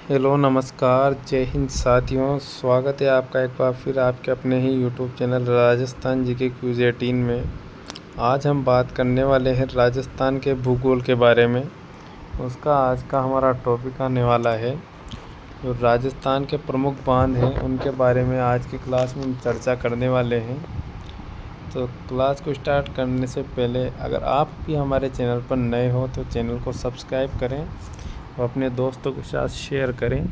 Hello नमस्कार जय हिंद साथियों। स्वागत है आपका एक बार फिर आपके अपने ही YouTube channel Rajasthan GK quiz 18 में। आज हम बात करने वाले हैं राजस्थान के भूगोल के बारे में। उसका आज का हमारा टॉपिक आने वाला है जो राजस्थान के प्रमुख बांध हैं उनके बारे में आज की क्लास में हम चर्चा करने वाले हैं। तो क्लास को स्टार्ट करने से पहले अगर आप भी हमारे चैनल पर नए हो तो चैनल को सब्सक्राइब करें और अपने दोस्तों के साथ शेयर करें।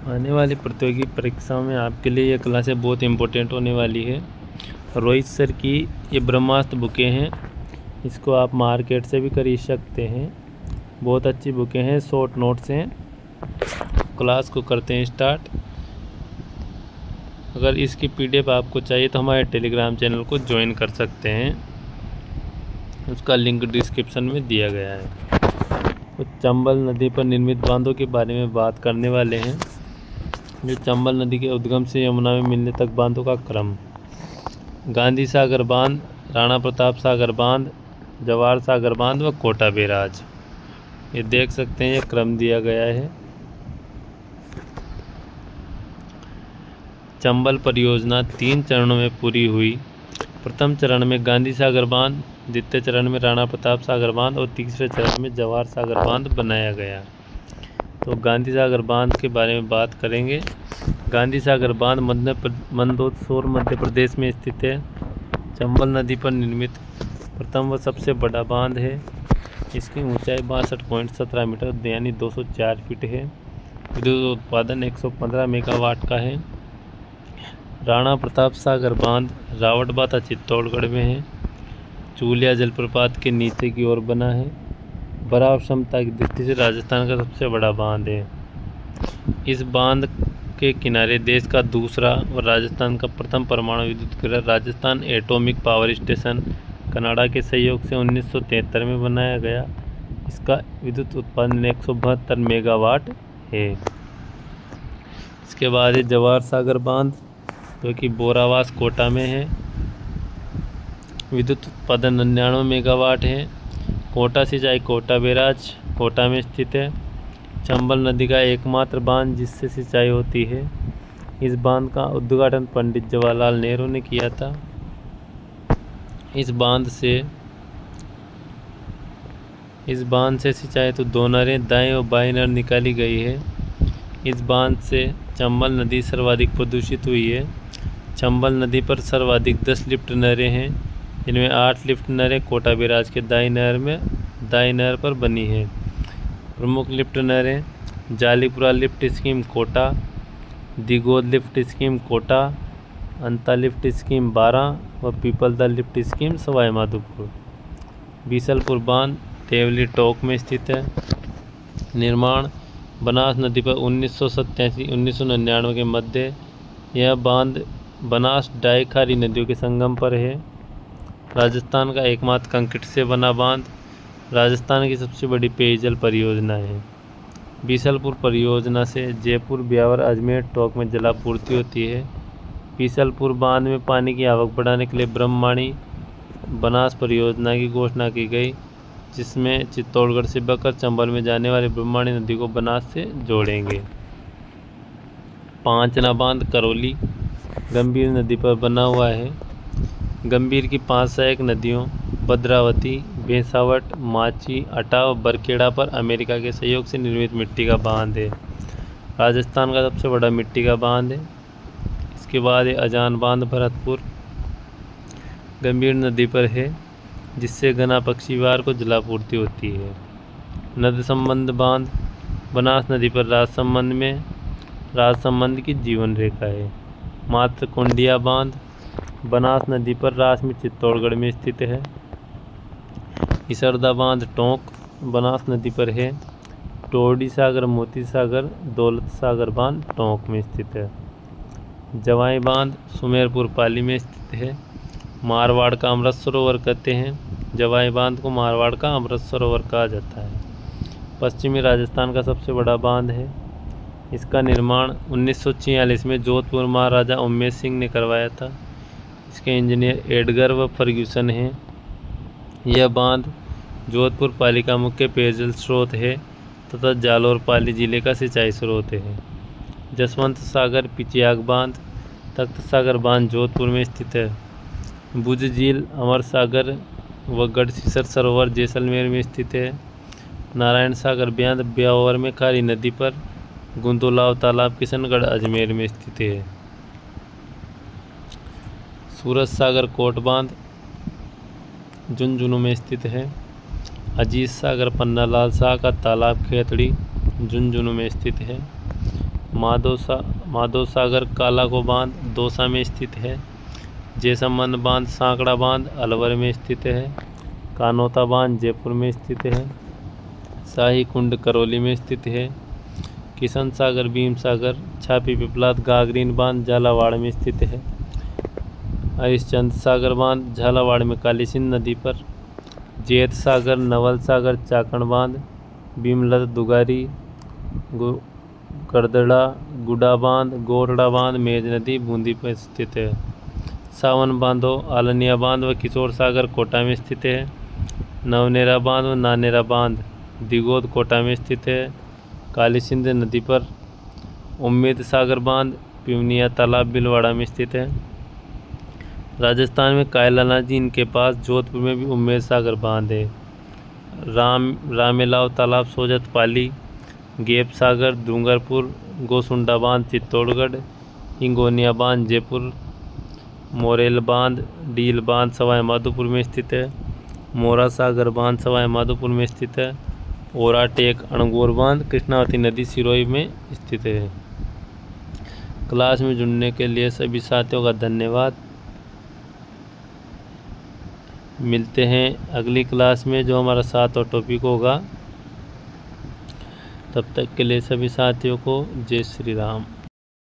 आने वाली प्रतियोगी परीक्षाओं में आपके लिए ये क्लासें बहुत इम्पोर्टेंट होने वाली है। रोहित सर की ये ब्रह्मास्त्र बुकें हैं, इसको आप मार्केट से भी खरीद सकते हैं। बहुत अच्छी बुकें हैं, शॉर्ट नोट्स हैं। क्लास को करते हैं स्टार्ट। अगर इसकी पीडीएफ आपको चाहिए तो हमारे टेलीग्राम चैनल को ज्वाइन कर सकते हैं, उसका लिंक डिस्क्रिप्शन में दिया गया है। तो चंबल नदी पर निर्मित बांधों के बारे में बात करने वाले हैं। जो चंबल नदी के उद्गम से यमुना में मिलने तक बांधों का क्रम: गांधी सागर बांध, राणा प्रताप सागर बांध, जवाहर सागर बांध व कोटा बैराज। ये देख सकते हैं, ये क्रम दिया गया है। चंबल परियोजना 3 चरणों में पूरी हुई। प्रथम चरण में गांधी सागर बांध, द्वितीय चरण में राणा प्रताप सागर बांध और तीसरे चरण में जवाहर सागर बांध बनाया गया। तो गांधी सागर बांध के बारे में बात करेंगे। गांधी सागर बांध मंदसौर मध्य प्रदेश में स्थित है। चंबल नदी पर निर्मित प्रथम व सबसे बड़ा बांध है। इसकी ऊंचाई 62.17 मीटर यानी 204 फीट है। विद्युत उत्पादन 115 मेगावाट का है। राणा प्रताप सागर बांध रावटबाता चित्तौड़गढ़ में है। चूलिया जलप्रपात के नीचे की ओर बना है। बराव क्षमता की दृष्टि से राजस्थान का सबसे बड़ा बांध है। इस बांध के किनारे देश का दूसरा और राजस्थान का प्रथम परमाणु विद्युत गृह Rajasthan atomic power station Canada के सहयोग से 1973 में बनाया गया। इसका विद्युत उत्पादन 172 मेगावाट है। इसके बाद है जवाहर सागर बांध, जो कि बोरावास कोटा में है। विद्युत उत्पादन 99 मेगावाट है। कोटा सिंचाई कोटा बैराज कोटा में स्थित है। चंबल नदी का एकमात्र बांध जिससे सिंचाई होती है। इस बांध का उद्घाटन पंडित जवाहरलाल नेहरू ने किया था। इस बांध से सिंचाई तो 2 नहरें दाएं और बाएं नहर निकाली गई है। इस बांध से चंबल नदी सर्वाधिक प्रदूषित हुई है। चंबल नदी पर सर्वाधिक 10 लिफ्ट नहरें हैं, जिनमें 8 लिफ्ट नहरें कोटा बैराज के दाई नहर पर बनी हैं। प्रमुख लिफ्ट नहरें: Jalipura lift scheme Kota, Digod lift scheme Kota, Anta lift scheme 12 व पीपलदा लिफ्ट स्कीम सवाई माधोपुर। बीसलपुर बांध देवली टोक में स्थित है। निर्माण: बनास नदी पर 1987-1999 के मध्य। यह बांध बनास डाई खारी नदियों के संगम पर है। राजस्थान का एकमात्र कंक्रीट से बना बांध राजस्थान की सबसे बड़ी पेयजल परियोजना है। बीसलपुर परियोजना से जयपुर, ब्यावर, अजमेर, टोंक में जलापूर्ति होती है। बीसलपुर बांध में पानी की आवक बढ़ाने के लिए ब्रह्मवाणी बनास परियोजना की घोषणा की गई, जिसमें चित्तौड़गढ़ से बहकर चंबल में जाने वाली ब्रह्मवाणी नदी को बनास से जोड़ेंगे। पांचना बांध करौली गंभीर नदी पर बना हुआ है। गंभीर की 5 सहायक नदियों भद्रावती, बेसावट, माची, अटा व बरखेड़ा पर अमेरिका के सहयोग से निर्मित मिट्टी का बांध है। राजस्थान का सबसे बड़ा मिट्टी का बांध है। इसके बाद है अजान बांध भरतपुर, गंभीर नदी पर है, जिससे घना पक्षीवार को जलापूर्ति होती है। नद संबंध बांध बनास नदी पर राजसंबंध की जीवन रेखा है। मातृकुंडिया बांध बनास नदी पर रास में चित्तौड़गढ़ में स्थित है। इसरदा बांध टोंक बनास नदी पर है। टोरडी सागर, मोती सागर, दौलत सागर बांध टोंक में स्थित है। जवाई बांध सुमेरपुर पाली में स्थित है। मारवाड़ का अमृत सरोवर कहते हैं। जवाई बांध को मारवाड़ का अमृत सरोवर कहा जाता है। पश्चिमी राजस्थान का सबसे बड़ा बांध है। इसका निर्माण 1946 में जोधपुर महाराजा उमेश सिंह ने करवाया था। इसके इंजीनियर एडगर व फर्ग्यूसन हैं। यह बांध जोधपुर पाली का मुख्य पेयजल स्रोत है। तथा जालौर पाली जिले का सिंचाई स्रोत है। जसवंत सागर पिचियाग बांध तख्त सागर बांध जोधपुर में स्थित है। भुज झील अमर सागर व गढ़सीसर सरोवर जैसलमेर में स्थित है। नारायण सागर बांध ब्यावर में खारी नदी पर। गुंदोलाव तालाब किशनगढ़ अजमेर में स्थित है। सूरज सागर कोट बांध झुंझुनू में स्थित है। अजीत सागर पन्ना लाल शाह का तालाब खेतड़ी झुंझुनू में स्थित है। माधव सागर कालाको बांध दौसा में स्थित है। जैसमंद बांध सांकड़ा बांध अलवर में स्थित है। कानोता बांध जयपुर में स्थित है। शाही कुंड करौली में स्थित है। किशन सागर भीम सागर छापी पिपलाद गागरीन बांध झालावाड़ में स्थित है। हरिश्चंद्र सागर बांध झालावाड़ में काली सिंध नदी पर। जैत सागर नवल सागर चाकण बांध भीमलत दुगारी करदड़ा गुडा बांध गोरड़ा बांध मेज नदी बूंदी पर स्थित है। सावन बांधो आलनिया बांध व किशोर सागर कोटा में स्थित है। नवनेरा बांध व नानेरा बांध दिगोद कोटा में स्थित है। काली सिंध नदी पर। उम्मीद सागर बांध पिवनिया तालाब बिलवाड़ा में स्थित है। राजस्थान में कायलाना झील के पास जोधपुर में भी उम्मेद सागर बांध है। रामेलाव तालाब सोजत पाली। गेप सागर डूंगरपुर। गोसुंडा बांध चित्तौड़गढ़। हिंगोनिया बांध जयपुर। मोरेल बांध डील बांध सवाई माधोपुर में स्थित है। मोरा सागर बांध सवाई माधोपुर में स्थित है। ओराटेक अणगौर बांध कृष्णावती नदी सिरोही में स्थित है। क्लास में जुड़ने के लिए सभी साथियों का धन्यवाद। मिलते हैं अगली क्लास में जो हमारा 7वां टॉपिक होगा। तब तक के लिए सभी साथियों को जय श्री राम।